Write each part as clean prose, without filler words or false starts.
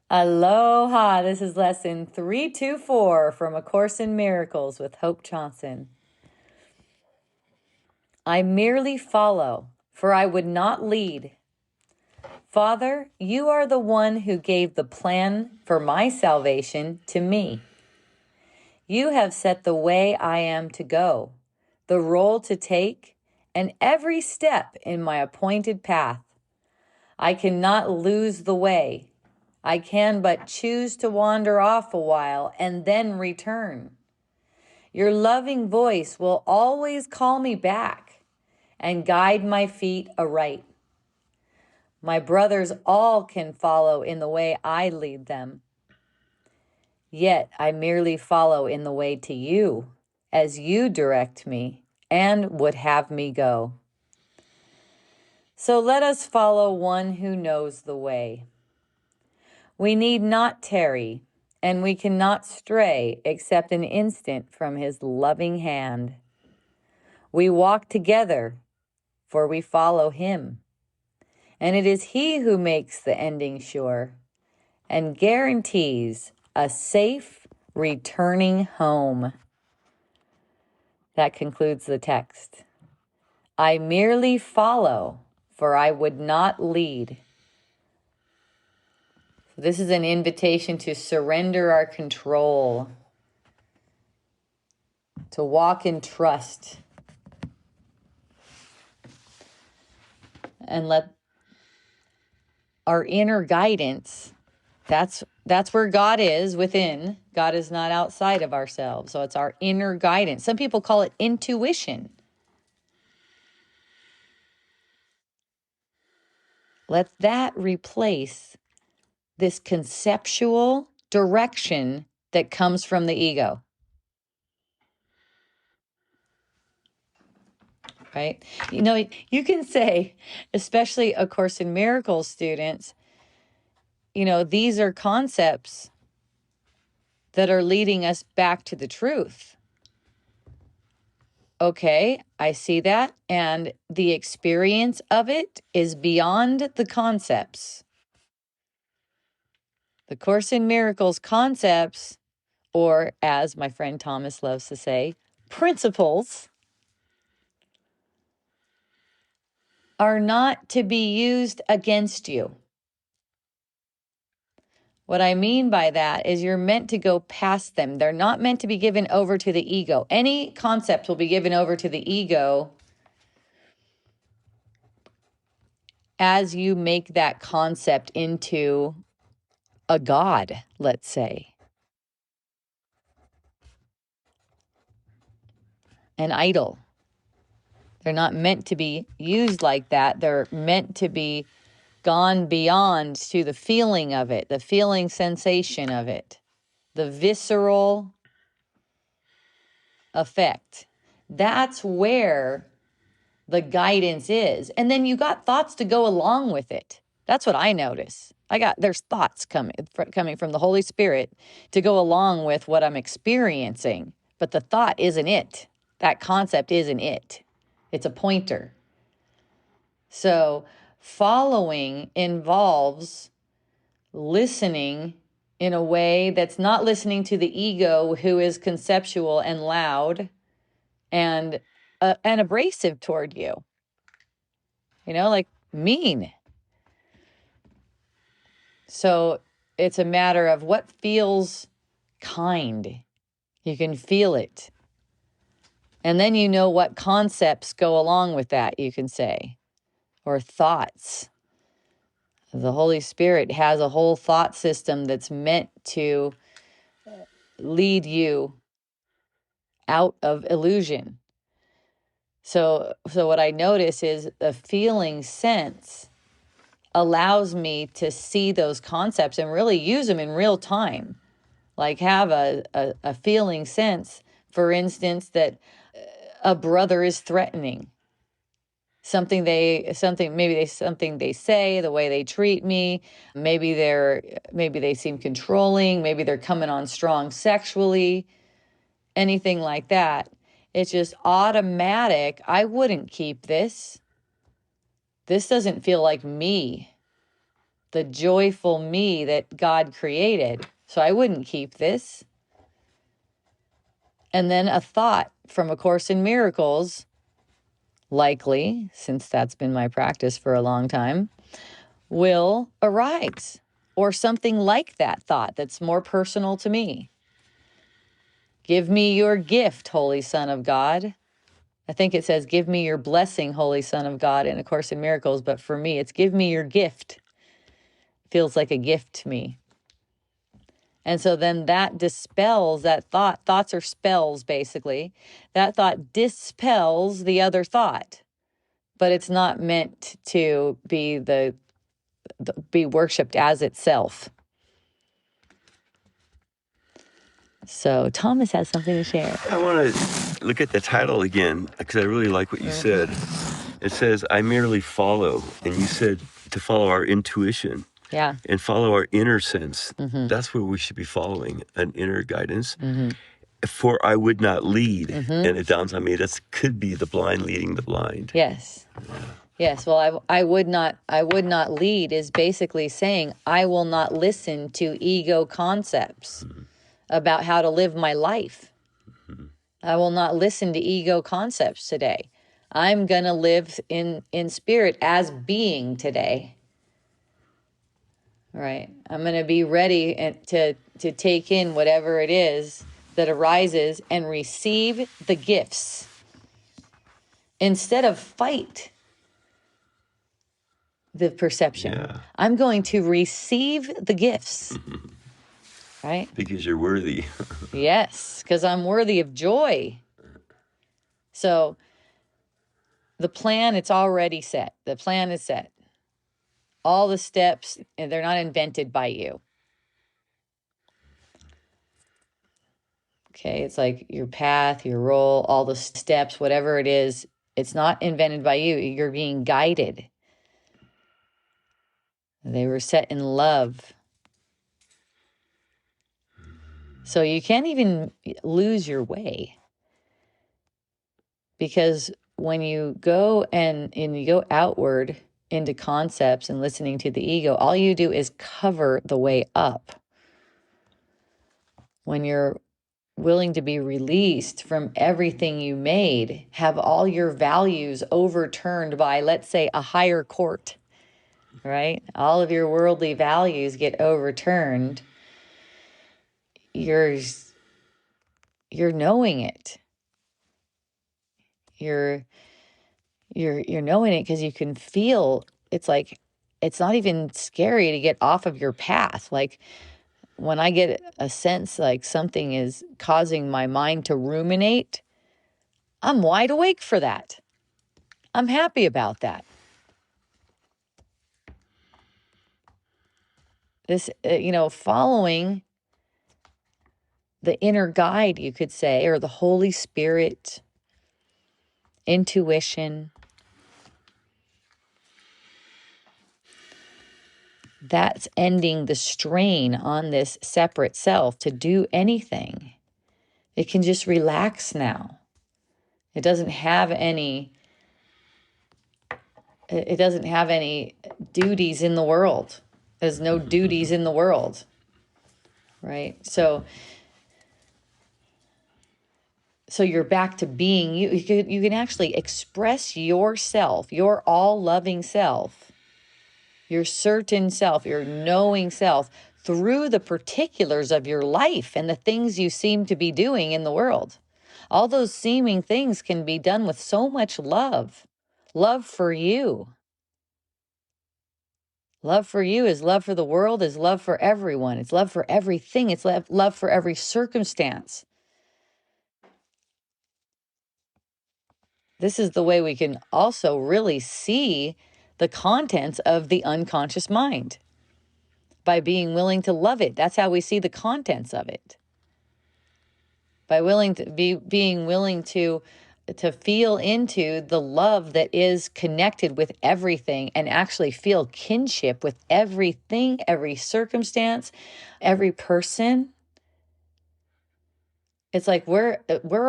Aloha. This is lesson 324 from A Course in Miracles with Hope Johnson. I merely follow, for I would not lead. Father, you are the one who gave the plan for my salvation to me. You have set the way I am to go, the role to take, and every step in my appointed path. I cannot lose the way. I can but choose to wander off a while and then return. Your loving voice will always call me back and guide my feet aright. My brothers all can follow in the way I lead them. Yet I merely follow in the way to you, as you direct me and would have me go. So let us follow one who knows the way. We need not tarry, and we cannot stray except an instant from his loving hand. We walk together, for we follow him. And it is he who makes the ending sure and guarantees a safe returning home. That concludes the text. I merely follow, for I would not lead. This is an invitation to surrender our control, to walk in trust, and let our inner guidance, that's where God is, within. God is not outside of ourselves. So it's our inner guidance. Some people call it intuition. Let that replace this conceptual direction that comes from the ego. Right? You know, you can say, especially A Course in Miracles students, these are concepts that are leading us back to the truth. Okay, I see that. And the experience of it is beyond the concepts. The Course in Miracles concepts, or as my friend Thomas loves to say, principles, are not to be used against you. What I mean by that is you're meant to go past them. They're not meant to be given over to the ego. Any concept will be given over to the ego as you make that concept into a god, let's say. An idol. They're not meant to be used like that. They're meant to be gone beyond to the feeling of it, the feeling sensation of it, the visceral effect. That's where the guidance is. And then you got thoughts to go along with it. That's what I notice. There's thoughts coming from the Holy Spirit to go along with what I'm experiencing. But the thought isn't it. That concept isn't it. It's a pointer. So following involves listening in a way that's not listening to the ego, who is conceptual and loud and abrasive toward you. Like mean. So it's a matter of what feels kind. You can feel it. And then you know what concepts go along with that, you can say, or thoughts. The Holy Spirit has a whole thought system that's meant to lead you out of illusion. So what I notice is the feeling sense allows me to see those concepts and really use them in real time. Like have a feeling sense, for instance, that a brother is threatening. Something they say, the way they treat me, maybe they seem controlling, maybe they're coming on strong sexually, anything like that. It's just automatic. I wouldn't keep this. This doesn't feel like me. the joyful me that God created. So I wouldn't keep this. And then a thought from A Course in Miracles, likely, since that's been my practice for a long time, will arise. Or something like that thought that's more personal to me. Give me your gift, Holy Son of God. I think it says, give me your blessing, Holy Son of God, in A Course in Miracles. But for me, it's give me your gift. Feels like a gift to me. And so then that dispels that thought. Thoughts are spells, basically. That thought dispels the other thought. But it's not meant to be be worshipped as itself. So Thomas has something to share. I want to look at the title again, because I really like what you said. It says, I merely follow. And you said to follow our intuition. Yeah. And follow our inner sense. Mm-hmm. That's where we should be following, an inner guidance. Mm-hmm. For I would not lead. Mm-hmm. And it dawns on me, that could be the blind leading the blind. Yes. Yeah. Yes. Well, I would not lead is basically saying I will not listen to ego concepts. Mm-hmm. About how to live my life. Mm-hmm. I will not listen to ego concepts today. I'm going to live in spirit as being today. Right? I'm going to be ready to take in whatever it is that arises and receive the gifts instead of fight the perception. Yeah. I'm going to receive the gifts. Mm-hmm. Right? Because you're worthy. Yes, because I'm worthy of joy. So the plan, it's already set. The plan is set. All the steps, and they're not invented by you. Okay, it's like your path, your role, all the steps, whatever it is, it's not invented by you. You're being guided. They were set in love. So you can't even lose your way. Because when you go and you go outward into concepts and listening to the ego, all you do is cover the way up. When you're willing to be released from everything you made, have all your values overturned by, let's say, a higher court, right? All of your worldly values get overturned. You're knowing it. You're knowing it because you can feel, it's like, it's not even scary to get off of your path. Like when I get a sense like something is causing my mind to ruminate, I'm wide awake for that. I'm happy about that. This, following the inner guide, you could say, or the Holy Spirit, intuition. That's ending the strain on this separate self to do anything. It can just relax now. It doesn't have any duties in the world. There's no duties in the world. Right? So you're back to being you. You can actually express yourself, your all-loving self, your certain self, your knowing self, through the particulars of your life and the things you seem to be doing in the world. All those seeming things can be done with so much love. Love for you. Love for you is love for the world, is love for everyone. It's love for everything. It's love for every circumstance. This is the way we can also really see the contents of the unconscious mind, by being willing to love it. That's how we see the contents of it. By being willing to feel into the love that is connected with everything and actually feel kinship with everything, every circumstance, every person. It's like we're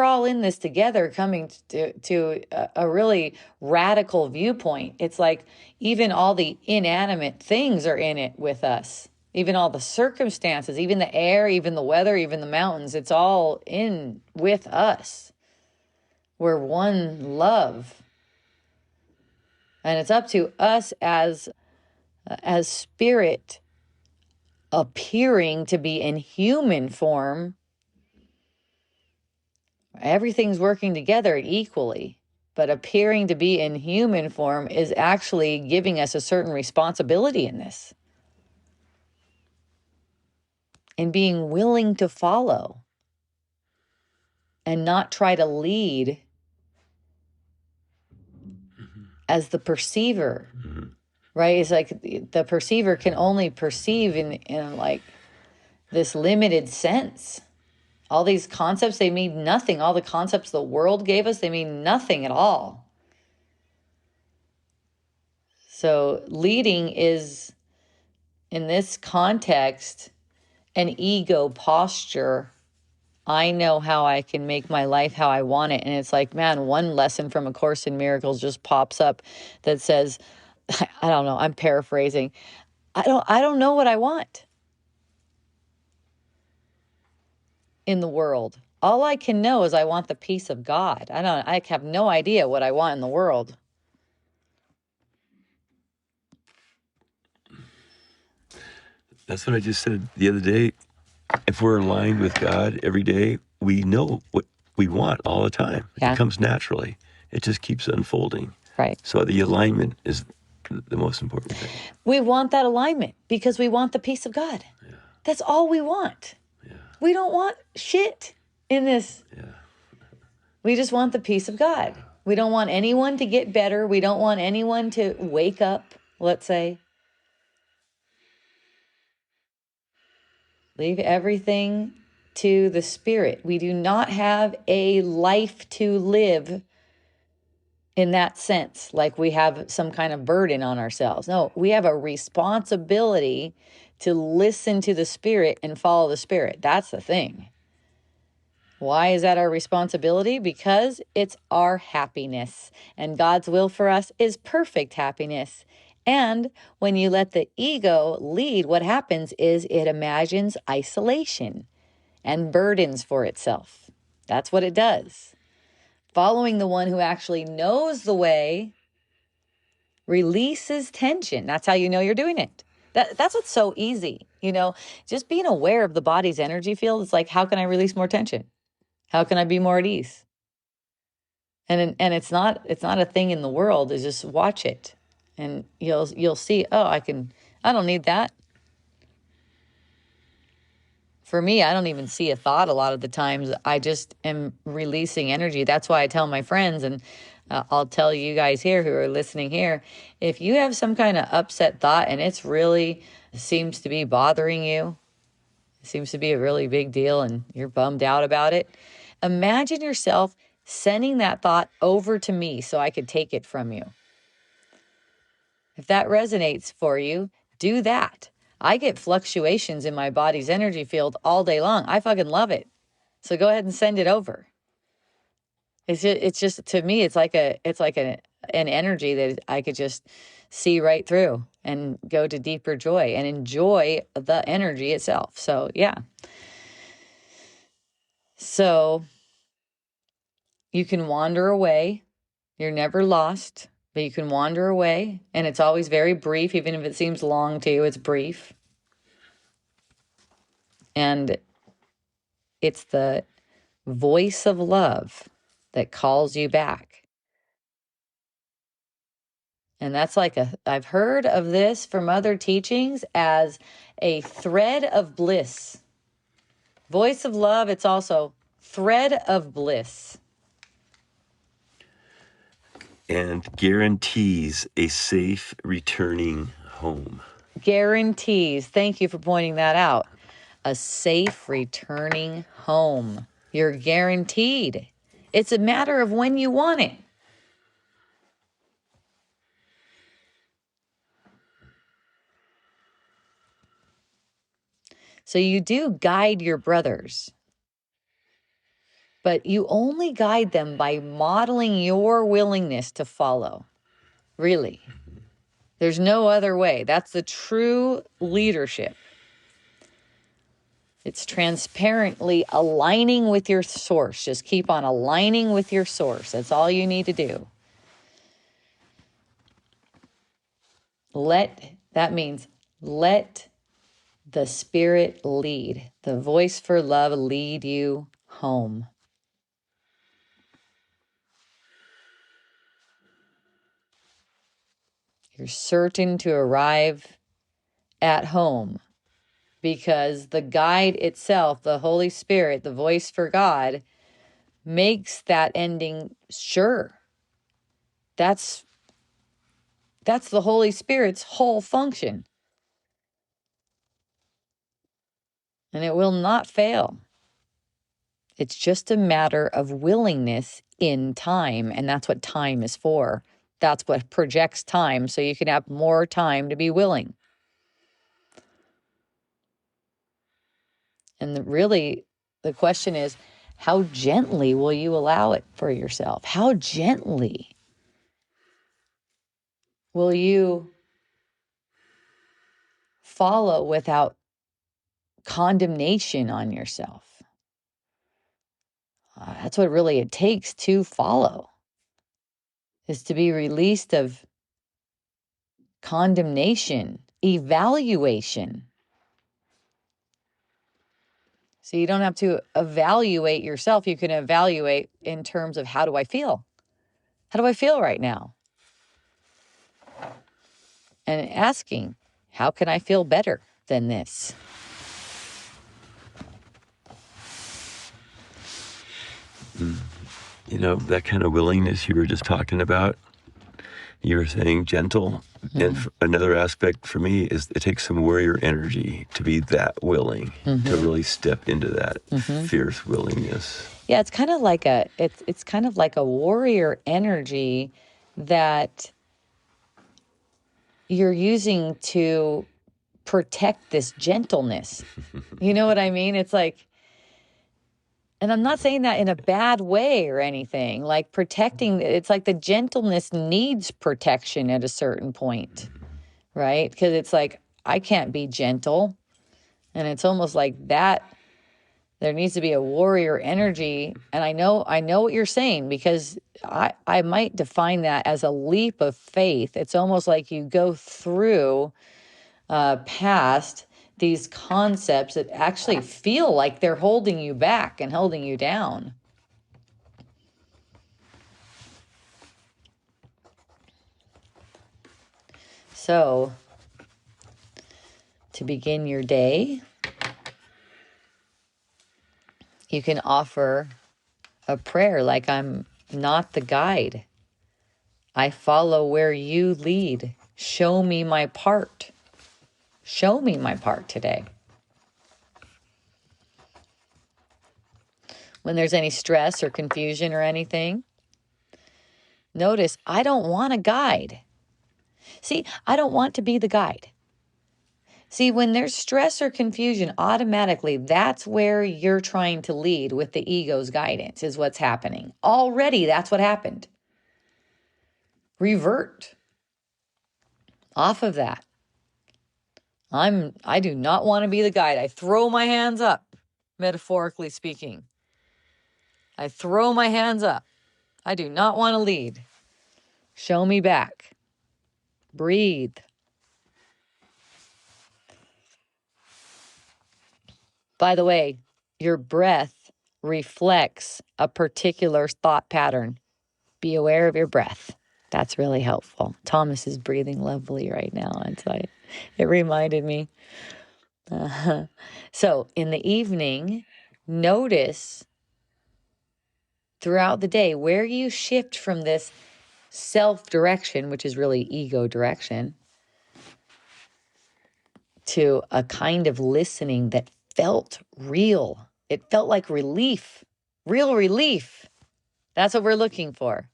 all in this together, coming to a really radical viewpoint. It's like even all the inanimate things are in it with us. Even all the circumstances, even the air, even the weather, even the mountains, it's all in with us. We're one love. And it's up to us as spirit appearing to be in human form. Everything's working together equally, but appearing to be in human form is actually giving us a certain responsibility in this, and being willing to follow and not try to lead as the perceiver, right? It's like the perceiver can only perceive in like this limited sense. All these concepts, they mean nothing. All the concepts the world gave us, they mean nothing at all. So leading is, in this context, an ego posture. I know how I can make my life how I want it. And it's like, man, one lesson from A Course in Miracles just pops up that says, I don't know, I'm paraphrasing. I don't know what I want in the world. All I can know is I want the peace of God. I have no idea what I want in the world. That's what I just said the other day. If we're aligned with God every day, we know what we want all the time. Yeah. It comes naturally. It just keeps unfolding. Right. So the alignment is the most important thing. We want that alignment because we want the peace of God. Yeah. That's all we want. Yeah. We don't want shit in this. Yeah. We just want the peace of God. Yeah. We don't want anyone to get better. We don't want anyone to wake up, let's say. Leave everything to the Spirit. We do not have a life to live in that sense, like we have some kind of burden on ourselves. No, we have a responsibility to listen to the Spirit and follow the Spirit. That's the thing. Why is that our responsibility? Because it's our happiness, and God's will for us is perfect happiness. And when you let the ego lead, what happens is it imagines isolation and burdens for itself. That's what it does. Following the one who actually knows the way releases tension. That's how you know you're doing it. That's what's so easy. Just being aware of the body's energy field. It's like, how can I release more tension? How can I be more at ease? And it's not a thing in the world. Is just watch it, and you'll see. Oh, I don't need that. For me, I don't even see a thought a lot of the times. I just am releasing energy. That's why I tell my friends, and I'll tell you guys here who are listening here, if you have some kind of upset thought and it's really seems to be bothering you, it seems to be a really big deal and you're bummed out about it, imagine yourself sending that thought over to me so I could take it from you. If that resonates for you, do that. I get fluctuations in my body's energy field all day long. I fucking love it. So go ahead and send it over. It's just to me, it's like an energy that I could just see right through and go to deeper joy and enjoy the energy itself. So yeah. So you can wander away. You're never lost, but you can wander away, and it's always very brief. Even if it seems long to you, it's brief. And it's the voice of love that calls you back. And that's like I've heard of this from other teachings as a thread of bliss. Voice of love, it's also thread of bliss. And guarantees a safe returning home. Guarantees. Thank you for pointing that out. A safe returning home. You're guaranteed. It's a matter of when you want it. So you do guide your brothers. But you only guide them by modeling your willingness to follow. Really. There's no other way. That's the true leadership. It's transparently aligning with your source. Just keep on aligning with your source. That's all you need to do. That means let the Spirit lead. The voice for love lead you home. You're certain to arrive at home because the guide itself, the Holy Spirit, the voice for God, makes that ending sure. That's the Holy Spirit's whole function. And it will not fail. It's just a matter of willingness in time. And that's what time is for. That's what projects time, so you can have more time to be willing. And really, the question is, how gently will you allow it for yourself? How gently will you follow without condemnation on yourself? That's what really it takes to follow, is to be released of condemnation, evaluation. So you don't have to evaluate yourself. You can evaluate in terms of, how do I feel? How do I feel right now? And asking, how can I feel better than this? You know, that kind of willingness you were just talking about, you were saying gentle. Mm-hmm. And another aspect for me is it takes some warrior energy to be that willing, mm-hmm. to really step into that, mm-hmm. fierce willingness. Yeah, it's kind of like it's kind of like a warrior energy that you're using to protect this gentleness. You know what I mean? It's like, and I'm not saying that in a bad way or anything, like protecting, it's like the gentleness needs protection at a certain point, right? Because it's like, I can't be gentle. And it's almost like that, there needs to be a warrior energy. And I know what you're saying, because I might define that as a leap of faith. It's almost like you go through past these concepts that actually feel like they're holding you back and holding you down. So, to begin your day, you can offer a prayer like, I'm not the guide. I follow where you lead. Show me my part. Show me my part today. When there's any stress or confusion or anything, notice, I don't want a guide. See, I don't want to be the guide. See, when there's stress or confusion, automatically that's where you're trying to lead with the ego's guidance, is what's happening. Already, that's what happened. Revert off of that. I do not want to be the guide. I throw my hands up, metaphorically speaking. I throw my hands up. I do not want to lead. Show me back. Breathe. By the way, your breath reflects a particular thought pattern. Be aware of your breath. That's really helpful. Thomas is breathing lovely right now, and so it reminded me. So in the evening, notice throughout the day where you shift from this self-direction, which is really ego direction, to a kind of listening that felt real. It felt like relief, real relief. That's what we're looking for.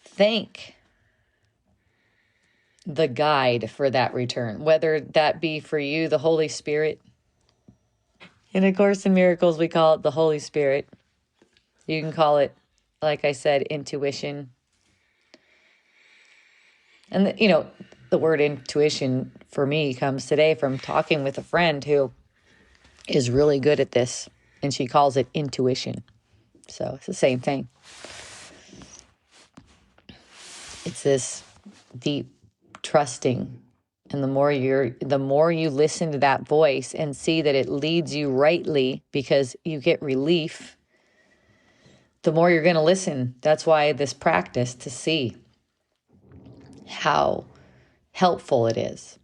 Thank the guide for that return, whether that be for you, the Holy Spirit, In A Course in Miracles, we call it the Holy Spirit. You can call it, like I said, intuition. And, the word intuition for me comes today from talking with a friend who is really good at this, and she calls it intuition. So it's the same thing. It's this deep trusting. And the more you listen to that voice and see that it leads you rightly because you get relief, the more you're going to listen. That's why this practice, to see how helpful it is.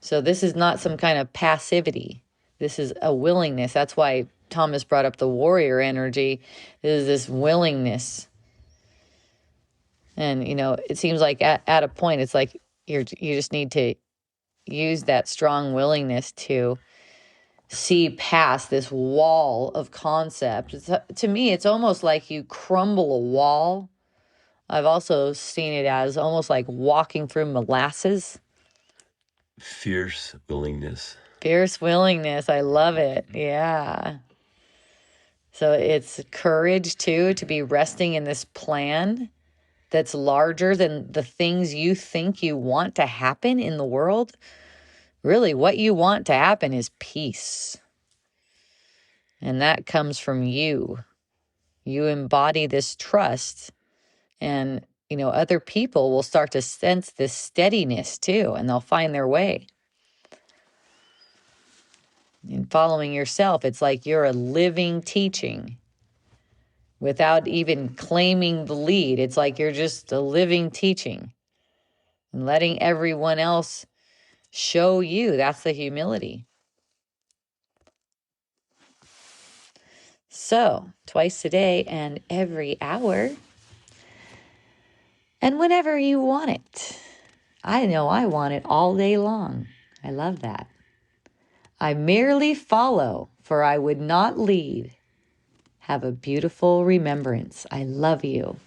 So this is not some kind of passivity. This is a willingness. That's why Thomas brought up the warrior energy. This is this willingness. And, it seems like at a point, it's like you just need to use that strong willingness to see past this wall of concept. To me, it's almost like you crumble a wall. I've also seen it as almost like walking through molasses. Fierce willingness. Fierce willingness. I love it. Yeah. So it's courage, too, to be resting in this plan that's larger than the things you think you want to happen in the world. Really, what you want to happen is peace. And that comes from you. You embody this trust. And, other people will start to sense this steadiness, too, and they'll find their way. In following yourself, it's like you're a living teaching. Without even claiming the lead, it's like you're just a living teaching. And letting everyone else show you, that's the humility. So, twice a day and every hour. And whenever you want it. I know I want it all day long. I love that. I merely follow, for I would not lead. Have a beautiful remembrance. I love you.